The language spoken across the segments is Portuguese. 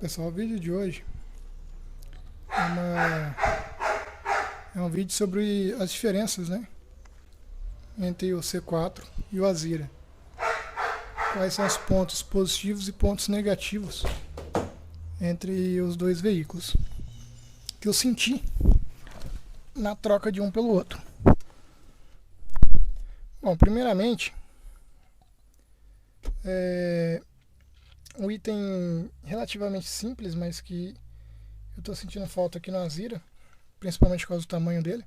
Pessoal, o vídeo de hoje é um vídeo sobre as diferenças, né, entre o C4 e o Azira. Quais são os pontos positivos e pontos negativos entre os dois veículos que eu senti na troca de um pelo outro. Bom, primeiramente, um item relativamente simples, mas que eu estou sentindo falta aqui no Azira, principalmente por causa do tamanho dele,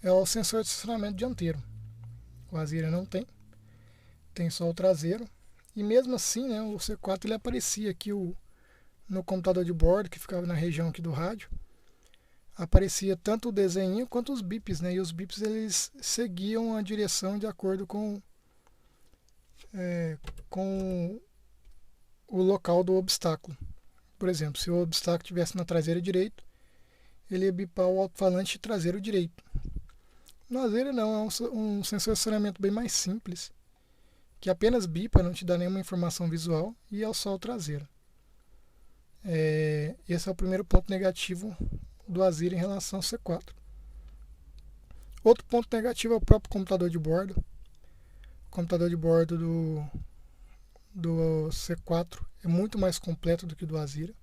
é o sensor de estacionamento dianteiro. O Azira não tem só o traseiro. E mesmo assim, né, o C4 ele aparecia aqui no computador de bordo, que ficava na região aqui do rádio. Aparecia tanto o desenho quanto os bips, né? E os bips eles seguiam a direção de acordo com o local do obstáculo. Por exemplo, se o obstáculo estivesse na traseira direito, ele ia bipar o alto-falante traseiro direito. No Azira não, é um sensor de acionamento bem mais simples, que apenas bipa, não te dá nenhuma informação visual, e é só o traseiro. Esse é o primeiro ponto negativo do Azira em relação ao C4. Outro ponto negativo é o próprio computador de bordo. O computador de bordo do C4 é muito mais completo do que o do Azira.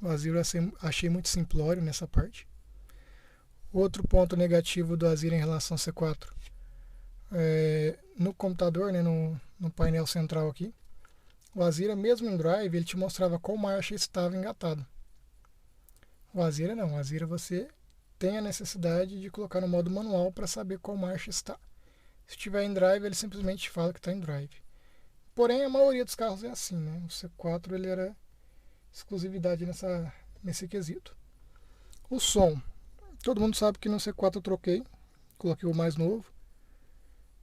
O Azira eu achei muito simplório nessa parte. Outro ponto negativo do Azira em relação ao C4 no computador, né, no painel central aqui, o Azira mesmo em drive ele te mostrava qual marcha estava engatado. O Azira não, o Azira você tem a necessidade de colocar no modo manual para saber qual marcha está. Se estiver em drive ele simplesmente fala que está em drive. Porém a maioria dos carros é assim, né? O C4 ele era exclusividade nesse quesito. O som, todo mundo sabe que no C4 eu troquei, coloquei o mais novo.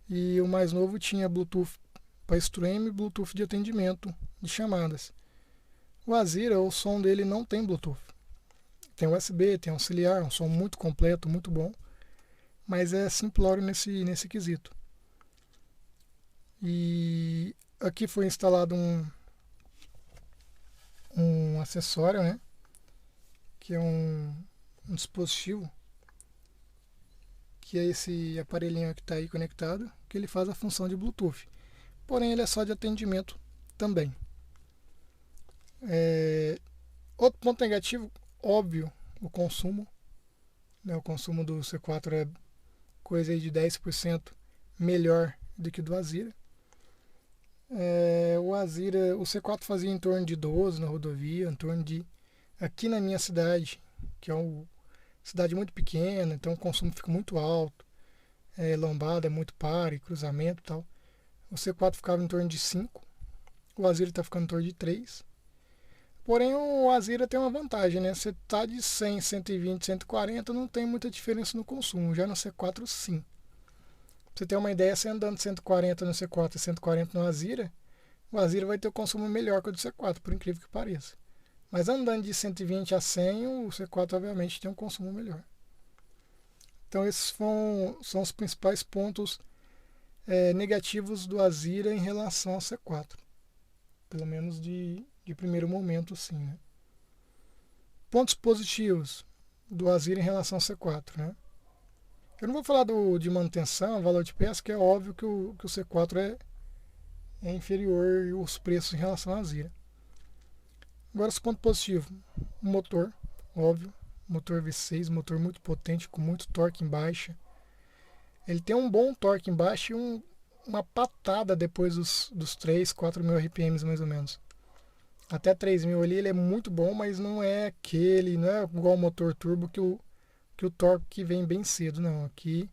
E o mais novo tinha Bluetooth para stream e Bluetooth de atendimento de chamadas. O Azira, o som dele não tem Bluetooth. Tem USB, tem auxiliar, um som muito completo, muito bom. Mas é simplório nesse quesito. E aqui foi instalado um acessório, né? Que é um dispositivo, que é esse aparelhinho que está aí conectado, que ele faz a função de Bluetooth. Porém, ele é só de atendimento também. Outro ponto negativo, óbvio, o consumo. Né? O consumo do C4 é coisa aí de 10% melhor do que do Azira. O Azira, o C4 fazia em torno de 12 na rodovia, em torno de... Aqui na minha cidade, que é uma cidade muito pequena, então o consumo fica muito alto. Lombada é muito pare, cruzamento e tal. O C4 ficava em torno de 5, o Azira está ficando em torno de 3. Porém o Azira tem uma vantagem, né? Você está de 100, 120, 140, não tem muita diferença no consumo. Já no C4 sim. Pra você ter uma ideia, você andando 140 no C4 e 140 no Azira, o Azira vai ter o consumo melhor que o do C4, por incrível que pareça. Mas andando de 120 a 100, o C4 obviamente tem um consumo melhor. Então esses são os principais pontos negativos do Azira em relação ao C4. Pelo menos de primeiro momento, sim. Né? Pontos positivos do Azira em relação ao C4. Né? Eu não vou falar de manutenção, valor de peça, que é óbvio que o C4 é inferior os preços em relação ao Azira. Agora, os pontos positivos. O motor, óbvio. Motor V6, motor muito potente, com muito torque em baixa. Ele tem um bom torque em baixa e uma patada depois dos 3, 4 mil RPMs mais ou menos. Até 3 mil ali ele é muito bom, mas não é igual o motor turbo que o torque vem bem cedo, não. Aqui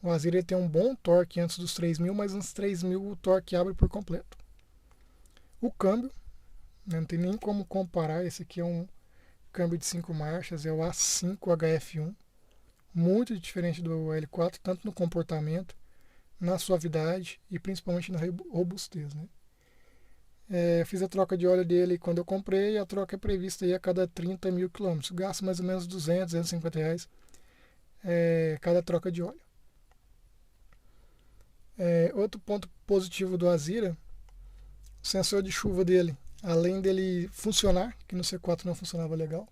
o Azira ele tem um bom torque antes dos 3 mil, mas nos 3 mil o torque abre por completo. O câmbio, né, não tem nem como comparar, esse aqui é um câmbio de 5 marchas, é o A5 HF1, muito diferente do L4, tanto no comportamento, na suavidade e principalmente na robustez. Né? Fiz a troca de óleo dele quando eu comprei, e a troca é prevista aí a cada 30 mil quilômetros. Gasto mais ou menos 200, 250 reais cada troca de óleo. Outro ponto positivo do Azira, o sensor de chuva dele Além dele funcionar, que no C4 não funcionava legal,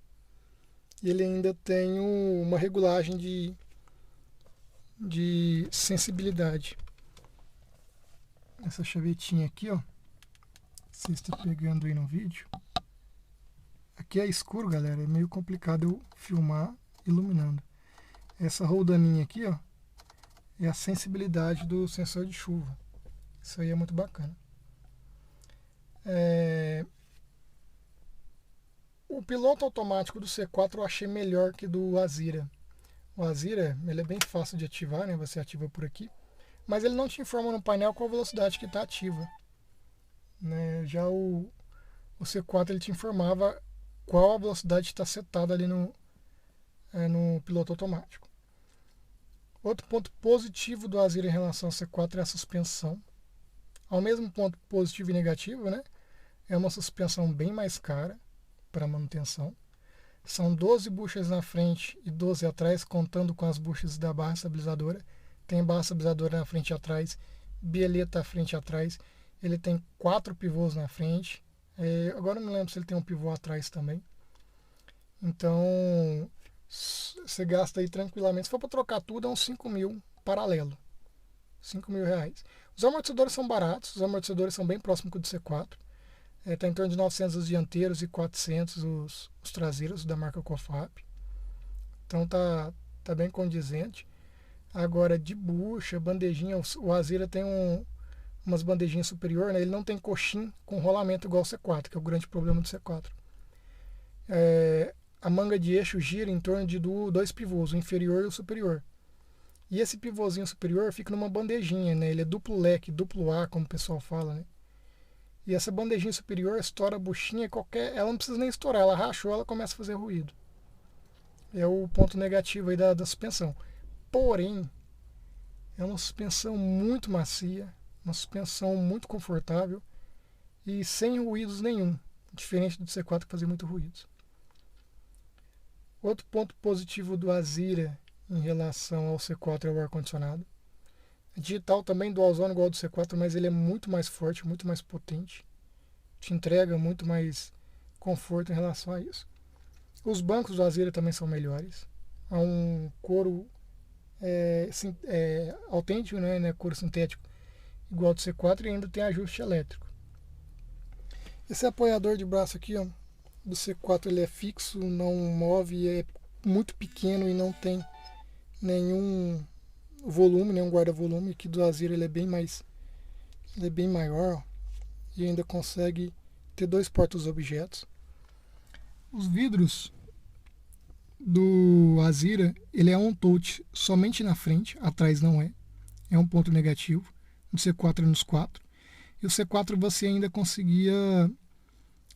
ele ainda tem uma regulagem de sensibilidade. Essa chavetinha aqui, ó, você está pegando aí no vídeo. Aqui é escuro, galera, é meio complicado eu filmar iluminando. Essa roldaninha aqui, ó, é a sensibilidade do sensor de chuva. Isso aí é muito bacana. O piloto automático do C4 eu achei melhor que do Azira. O Azira, ele é bem fácil de ativar, né? Você ativa por aqui. Mas ele não te informa no painel qual a velocidade que está ativa. Né? Já o C4 ele te informava qual a velocidade está setada ali no piloto automático. Outro ponto positivo do Azira em relação ao C4 é a suspensão. Ao mesmo ponto positivo e negativo, né? É uma suspensão bem mais cara para manutenção. São 12 buchas na frente e 12 atrás, contando com as buchas da barra estabilizadora. Tem barra estabilizadora na frente e atrás, bieleta à frente e atrás. Ele tem 4 pivôs na frente. Agora eu não lembro se ele tem um pivô atrás também. Então, você gasta aí tranquilamente. Se for para trocar tudo, é uns 5 mil paralelo. 5 mil reais. Os amortecedores são baratos, os amortecedores são bem próximos do C4. Está em torno de 900 os dianteiros e 400 os traseiros da marca Cofap. Então tá bem condizente. Agora de bucha, bandejinha, o Azira tem umas bandejinhas superior, né? Ele não tem coxim com rolamento igual ao C4, que é o grande problema do C4. A manga de eixo gira em torno de 2 pivôs, o inferior e o superior. E esse pivôzinho superior fica numa bandejinha, né? Ele é duplo leque, duplo A, como o pessoal fala, né? E essa bandejinha superior estoura a buchinha, ela não precisa nem estourar, ela rachou, ela começa a fazer ruído. É o ponto negativo aí da suspensão. Porém, é uma suspensão muito macia, uma suspensão muito confortável e sem ruídos nenhum, diferente do C4 que fazia muito ruídos. Outro ponto positivo do Azira em relação ao C4 é o ar-condicionado. Digital também dual zone igual ao do C4, mas ele é muito mais forte, muito mais potente. Te entrega muito mais conforto em relação a isso. Os bancos do Azira também são melhores. Há um couro autêntico, né, couro sintético igual ao do C4 e ainda tem ajuste elétrico. Esse apoiador de braço aqui, ó, do C4 ele é fixo, não move, é muito pequeno e não tem nenhum volume, nenhum guarda-volume. Aqui do Azira ele é bem maior, ó, e ainda consegue ter 2 porta-objetos. Os vidros do Azira, ele é on touch somente na frente, atrás não é. É um ponto negativo. No C4 é nos 4. E o C4 você ainda conseguia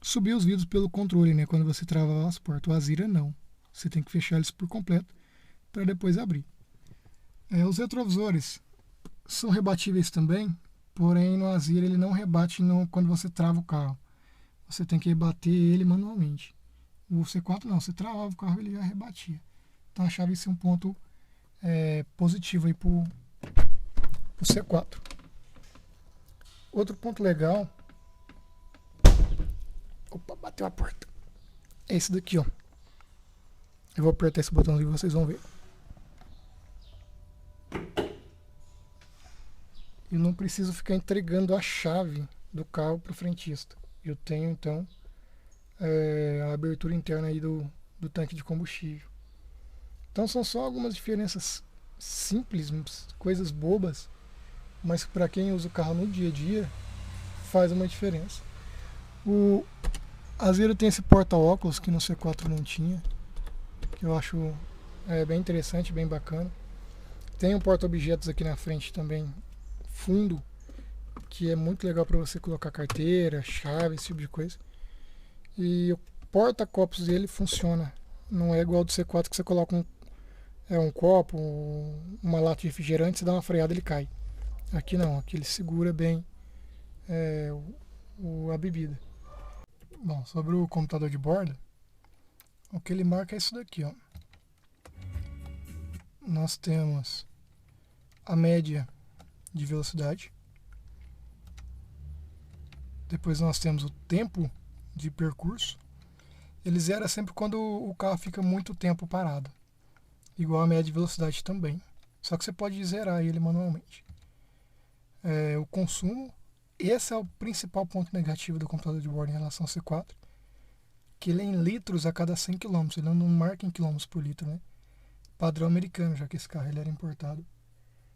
subir os vidros pelo controle, né, quando você travava as portas. O Azira não. Você tem que fechar eles por completo para depois abrir. Os retrovisores são rebatíveis também, porém no Azira ele não rebate quando você trava o carro. Você tem que rebater ele manualmente. O C4 não, você travava o carro e ele já rebatia. Então achava esse um ponto positivo aí pro C4. Outro ponto legal. Opa, bateu a porta. É esse daqui, ó. Eu vou apertar esse botãozinho e vocês vão ver. Eu não preciso ficar entregando a chave do carro para o frentista. Eu tenho então a abertura interna aí do tanque de combustível. Então são só algumas diferenças simples, coisas bobas, mas para quem usa o carro no dia a dia faz uma diferença. O Azira tem esse porta-óculos que no C4 não tinha, que eu acho bem interessante, bem bacana. Tem um porta-objetos aqui na frente também, fundo, que é muito legal para você colocar carteira, chave, esse tipo de coisa. E o porta-copos dele funciona, não é igual ao do C4 que você coloca um copo, uma lata de refrigerante, você dá uma freada e ele cai. Aqui não, aqui ele segura bem a bebida. Bom, sobre o computador de bordo, o que ele marca é isso daqui, ó. Nós temos a média de velocidade. Depois nós temos o tempo de percurso, ele zera sempre quando o carro fica muito tempo parado. Igual a média de velocidade também. Só que você pode zerar ele manualmente. O consumo, esse é o principal ponto negativo do computador de bordo em relação ao C4, que ele é em litros a cada 100 km, ele não marca em quilômetros por litro, né? Padrão americano, já que esse carro ele era importado,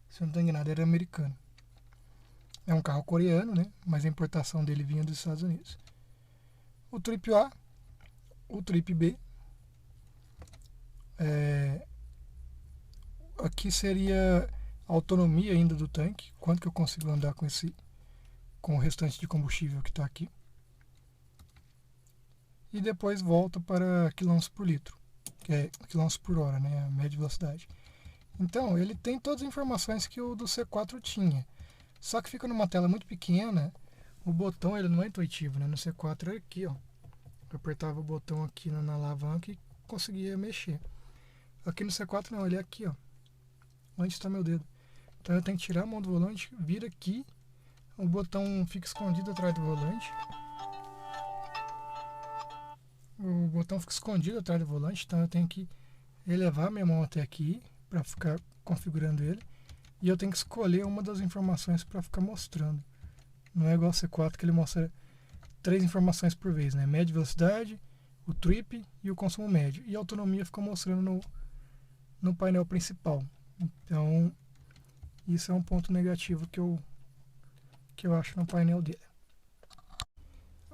se eu não estou enganado, era americano. É um carro coreano, né? Mas a importação dele vinha dos Estados Unidos. O Trip A, o Trip B, aqui seria a autonomia ainda do tanque, quanto que eu consigo andar com o restante de combustível que está aqui. E depois volta para quilômetros por litro, que é quilômetros por hora, né? A média velocidade. Então, ele tem todas as informações que o do C4 tinha. Só que fica numa tela muito pequena, o botão ele não é intuitivo, né? No C4 é aqui, ó. Eu apertava o botão aqui na alavanca e conseguia mexer. Aqui no C4 não, ele é aqui, ó. Onde está meu dedo? Então eu tenho que tirar a mão do volante, vir aqui, o botão fica escondido atrás do volante. O botão fica escondido atrás do volante, então eu tenho que elevar minha mão até aqui para ficar configurando ele. E eu tenho que escolher uma das informações para ficar mostrando. Não é igual ao C4 que ele mostra 3 informações por vez, né? Média velocidade, o trip e o consumo médio. E a autonomia fica mostrando no painel principal. Então, isso é um ponto negativo que eu acho no painel dele.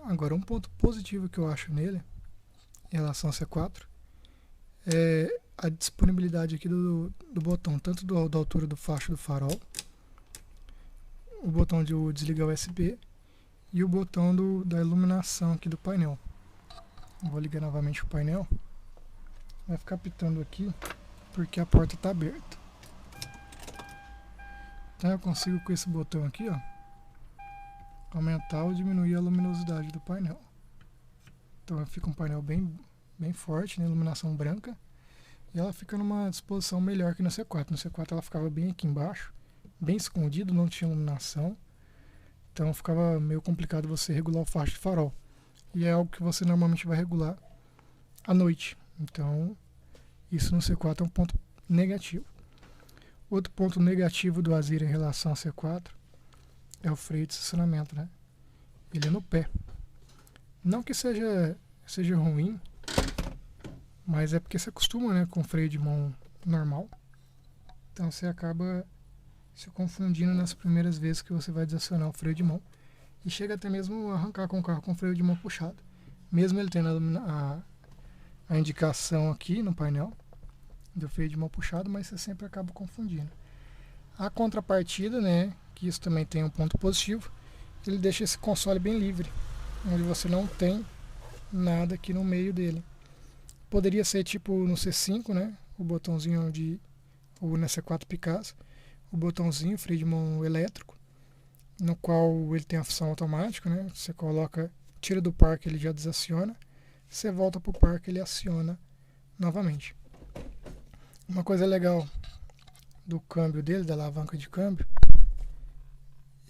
Agora, um ponto positivo que eu acho nele, em relação ao C4, é a disponibilidade aqui do botão, tanto da altura do facho do farol, o botão de desligar USB e o botão da iluminação aqui do painel. Vou ligar novamente o painel. Vai ficar pitando aqui porque a porta está aberta. Então eu consigo com esse botão aqui, ó, aumentar ou diminuir a luminosidade do painel. Então fica um painel bem forte, né, iluminação branca. E ela fica numa disposição melhor que no C4. No C4 ela ficava bem aqui embaixo, bem escondido, não tinha iluminação. Então ficava meio complicado você regular o facho de farol. E é algo que você normalmente vai regular à noite. Então isso no C4 é um ponto negativo. Outro ponto negativo do Azira em relação ao C4 é o freio de estacionamento, né? Ele é no pé. Não que seja ruim, mas é porque você acostuma, né, com freio de mão normal. Então você acaba se confundindo nas primeiras vezes que você vai desacionar o freio de mão. E chega até mesmo a arrancar com o carro com o freio de mão puxado. Mesmo ele tendo a indicação aqui no painel do freio de mão puxado, mas você sempre acaba confundindo. A contrapartida, né, que isso também tem um ponto positivo, ele deixa esse console bem livre, onde você não tem nada aqui no meio dele. Poderia ser tipo no C5, né, o botãozinho ou na C4 Picasso, o botãozinho, freio de mão elétrico, no qual ele tem a função automática, né, você coloca, tira do parque, ele já desaciona, você volta para o parque, ele aciona novamente. Uma coisa legal do câmbio dele, da alavanca de câmbio,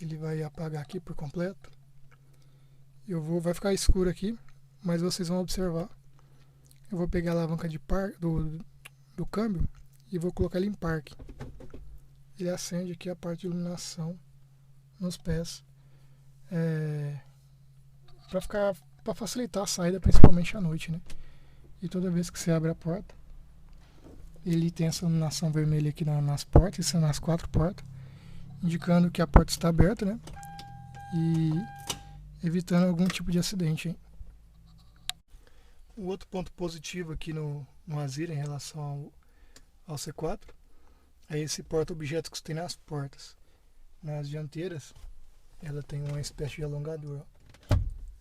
ele vai apagar aqui por completo. Vai ficar escuro aqui, mas vocês vão observar. Eu vou pegar a alavanca do câmbio e vou colocar ele em parque. Ele acende aqui a parte de iluminação nos pés, para facilitar a saída, principalmente à noite, né? E toda vez que você abre a porta, ele tem essa iluminação vermelha aqui nas portas, isso nas 4 portas, indicando que a porta está aberta, né? E evitando algum tipo de acidente, hein? Um outro ponto positivo aqui no Azira em relação ao C4 é esse porta-objetos que tem nas portas. Nas dianteiras, ela tem uma espécie de alongador, ó.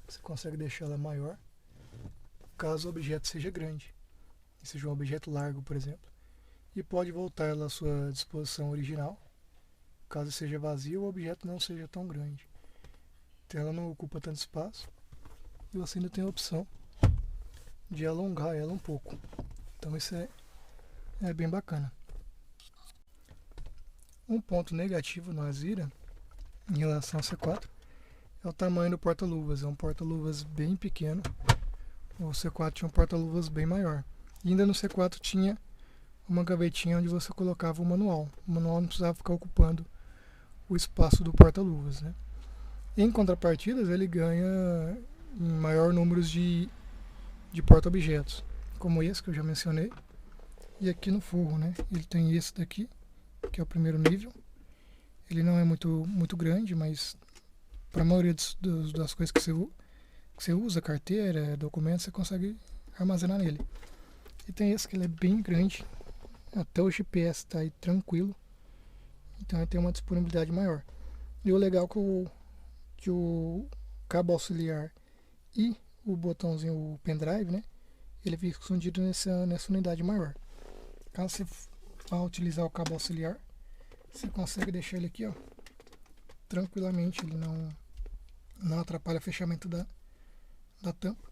Você consegue deixar ela maior caso o objeto seja grande, seja um objeto largo, por exemplo. E pode voltar ela à sua disposição original, caso seja vazio ou o objeto não seja tão grande. Então ela não ocupa tanto espaço e você ainda tem a opção de alongar ela um pouco. Então isso é bem bacana. Um ponto negativo no Azira em relação ao C4 é o tamanho do porta-luvas. É um porta-luvas bem pequeno. O C4 tinha um porta-luvas bem maior. E ainda no C4 tinha uma gavetinha onde você colocava o manual. O manual não precisava ficar ocupando o espaço do porta-luvas, né? Em contrapartidas, ele ganha em maior número de porta-objetos, como esse que eu já mencionei. E aqui no forro, né? Ele tem esse daqui, que é o primeiro nível. Ele não é muito grande, mas para a maioria das coisas que você usa, carteira, documentos, você consegue armazenar nele. E tem esse que ele é bem grande, até o GPS está aí tranquilo, então ele tem uma disponibilidade maior. E o legal é que o cabo auxiliar e o botãozinho, o pendrive, né, ele fica escondido nessa unidade maior. Caso você vá utilizar o cabo auxiliar, você consegue deixar ele aqui, ó, tranquilamente, ele não atrapalha o fechamento da tampa.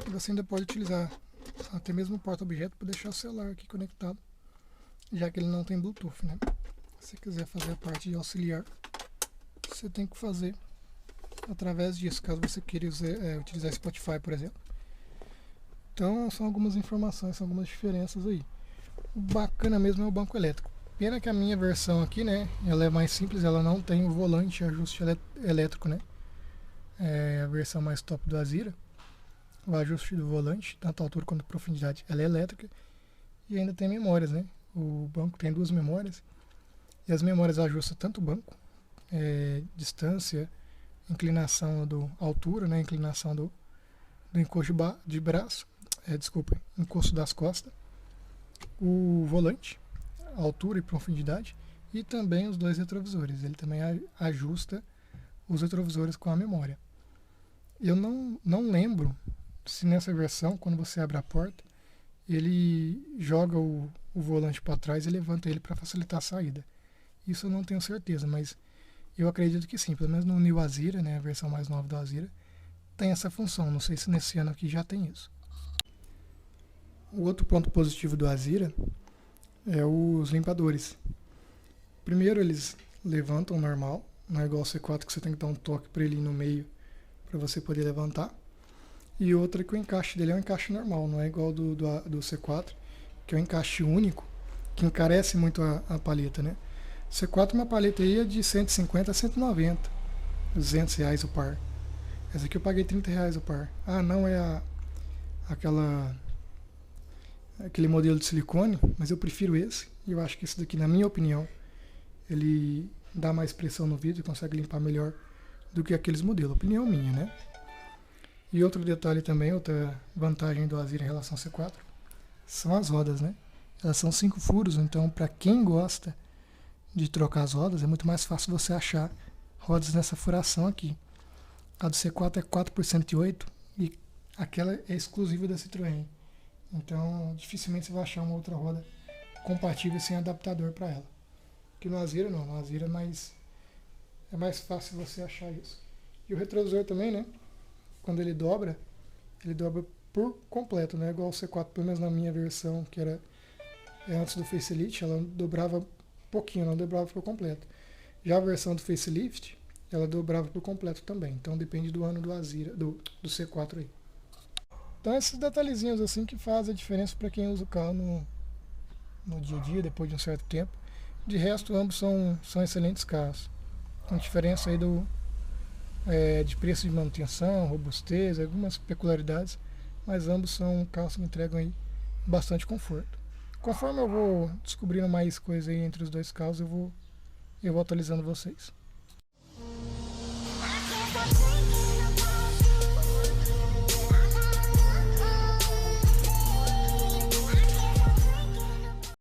E você ainda pode utilizar até mesmo o porta-objeto para deixar o celular aqui conectado, já que ele não tem Bluetooth, né? Se você quiser fazer a parte de auxiliar, você tem que fazer através disso, caso você queira utilizar Spotify, por exemplo. Então são algumas informações, são algumas diferenças aí. O bacana mesmo é o banco elétrico. Pena que a minha versão aqui, né, ela é mais simples, ela não tem o volante ajuste elétrico, né? É a versão mais top do Azira. O ajuste do volante, tanto altura quanto profundidade, ela é elétrica. E ainda tem memórias, né? O banco tem 2 memórias. E as memórias ajustam tanto o banco, distância, inclinação altura, né? Inclinação do encosto de braço, encosto das costas, o volante, altura e profundidade, e também os 2 retrovisores. Ele também ajusta os retrovisores com a memória. Eu não lembro se nessa versão, quando você abre a porta, ele joga o volante para trás e levanta ele para facilitar a saída. Isso eu não tenho certeza, mas eu acredito que sim. Pelo menos no New Azira, né, a versão mais nova do Azira, tem essa função. Não sei se nesse ano aqui já tem isso. O outro ponto positivo do Azira é os limpadores. Primeiro, eles levantam normal, não é igual ao C4 que você tem que dar um toque para ele ir no meio para você poder levantar. E outra que o encaixe dele é um encaixe normal, não é igual do C4, que é um encaixe único, que encarece muito a paleta, né? C4 uma paleta aí é de 150 a 190, R$200 o par. Essa aqui eu paguei R$30 o par. Ah, não é aquele modelo de silicone, mas eu prefiro esse. E eu acho que esse daqui, na minha opinião, ele dá mais pressão no vidro e consegue limpar melhor do que aqueles modelos. Opinião minha, né? E outro detalhe também, outra vantagem do Azira em relação ao C4, são as rodas, né? Elas são 5 furos, então para quem gosta de trocar as rodas, é muito mais fácil você achar rodas nessa furação aqui. A do C4 é 4x108 e aquela é exclusiva da Citroën. Então dificilmente você vai achar uma outra roda compatível sem adaptador para ela. Que no Azira não, no Azira é mais fácil você achar isso. E o retrovisor também, né? Quando ele dobra por completo, né? Igual o C4, pelo menos na minha versão, que era antes do facelift, ela dobrava pouquinho, não dobrava por completo. Já a versão do facelift, ela dobrava por completo também. Então depende do ano do Azira, do C4 aí. Então esses detalhezinhos assim que fazem a diferença para quem usa o carro no dia a dia, depois de um certo tempo. De resto, ambos são excelentes carros. Com diferença aí de preço de manutenção, robustez, algumas peculiaridades, mas ambos são carros que entregam aí bastante conforto. Conforme eu vou descobrindo mais coisas aí entre os dois carros, eu vou atualizando vocês.